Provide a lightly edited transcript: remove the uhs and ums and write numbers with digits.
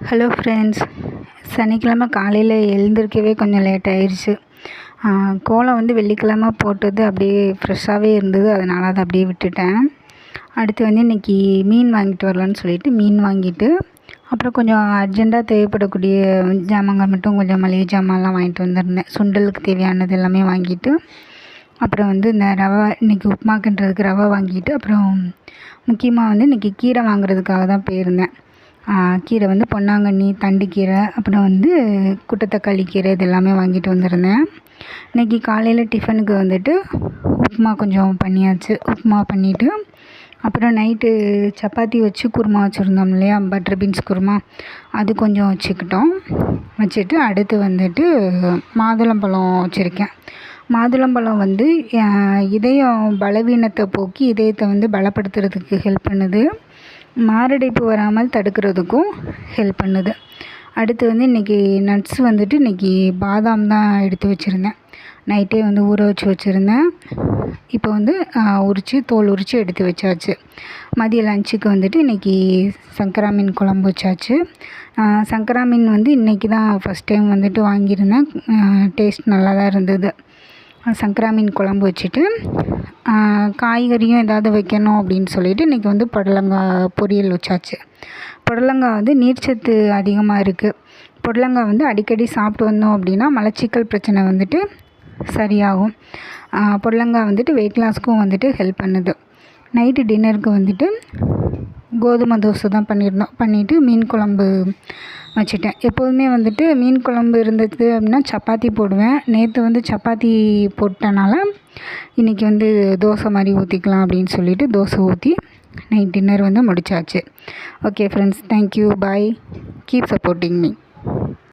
Hello friends, சனிக்கிழமை காலையில் எழுந்திருக்கவே கொஞ்சம் லேட் ஆயிடுச்சு. கோலம் வந்து வெள்ளிக்கிழமை போட்டது அப்படியே ஃப்ரெஷ்ஷாகவே இருந்தது, அதனால் அதை அப்படியே விட்டுட்டேன். அடுத்து வந்து இன்றைக்கி மீன் வாங்கிட்டு வரலான்னு சொல்லிட்டு மீன் வாங்கிட்டு, அப்புறம் கொஞ்சம் அர்ஜெண்ட்டாக தேவைப்படக்கூடிய ஜாமான்கள் மட்டும் கொஞ்சம் மளிகை ஜாமான்லாம் வாங்கிட்டு வந்திருந்தேன். சுண்டலுக்கு தேவையானது எல்லாமே வாங்கிட்டு, அப்புறம் வந்து இந்த ரவை இன்றைக்கி உப்புமாக்குன்றதுக்கு ரவை வாங்கிட்டு, அப்புறம் முக்கியமாக வந்து இன்றைக்கி கீரை வாங்குறதுக்காக தான் போயிருந்தேன். கீரை வந்து பொன்னாங்கண்ணி, தண்டுக்கீரை, அப்புறம் வந்து குட்டத்தக்காளி கீரை இது எல்லாமே வாங்கிட்டு வந்திருந்தேன். இன்றைக்கி காலையில் டிஃபனுக்கு வந்துட்டு உப்புமா கொஞ்சம் பண்ணியாச்சு. உப்புமா பண்ணிவிட்டு அப்புறம் நைட்டு சப்பாத்தி வச்சு குருமா வச்சுருந்தோம் இல்லையா, பட்டர் பீன்ஸ் குருமா, அது கொஞ்சம் வச்சுட்டு அடுத்து வந்துட்டு மாதுளம்பழம் வச்சுருக்கேன். மாதுளம்பழம் வந்து இதயம் பலவீனத்தை போக்கி இதயத்தை வந்து பலப்படுத்துறதுக்கு ஹெல்ப் பண்ணுது. மாரடைப்பு வராமல் தடுக்கிறதுக்கும் ஹெல்ப் பண்ணுது. அடுத்து வந்து இன்றைக்கி நட்ஸ் வந்துட்டு இன்றைக்கி பாதாம் தான் எடுத்து வச்சுருந்தேன். நைட்டே வந்து ஊற வச்சுருந்தேன். இப்போ வந்து தோல் உரித்து எடுத்து வச்சாச்சு. மதிய லஞ்சுக்கு வந்துட்டு இன்றைக்கி சங்கரா மீன் குழம்பு வச்சாச்சு. சங்கரா மீன் வந்து இன்றைக்கி தான் ஃபஸ்ட் டைம் வந்துட்டு வாங்கியிருந்தேன். டேஸ்ட் நல்லா தான் இருந்தது. சங்கரா மீன் குழம்பு வச்சுட்டு காய்கறியும் ஏதாவது வைக்கணும் அப்படின்னு சொல்லிட்டு இன்றைக்கி வந்து புடலங்காய் பொரியல் வச்சாச்சு. புடலங்காய் வந்து நீர்ச்சத்து அதிகமாக இருக்குது. புடலங்காய் வந்து அடிக்கடி சாப்பிட்டு வந்தோம் அப்படின்னா மலச்சிக்கல் பிரச்சனை வந்துட்டு சரியாகும். புடலங்காய் வந்துட்டு வெயிட் லாஸ்க்கும் வந்துட்டு ஹெல்ப் பண்ணுது. நைட்டு டின்னருக்கு வந்துட்டு கோதுமை தோசை தான் பண்ணிவிட்டு மீன் குழம்பு வச்சுட்டேன். எப்போதுமே வந்துட்டு மீன் குழம்பு இருந்தது அப்படின்னா சப்பாத்தி போடுவேன். நேற்று வந்து சப்பாத்தி போட்டனால இன்றைக்கி வந்து தோசை மாதிரி ஊற்றிக்கலாம் அப்படின்னு சொல்லிட்டு தோசை ஊற்றி நைட் டின்னர் வந்து முடிச்சாச்சு. ஓகே ஃப்ரெண்ட்ஸ், தேங்க்யூ, பாய், கீப் சப்போர்ட்டிங் மீ.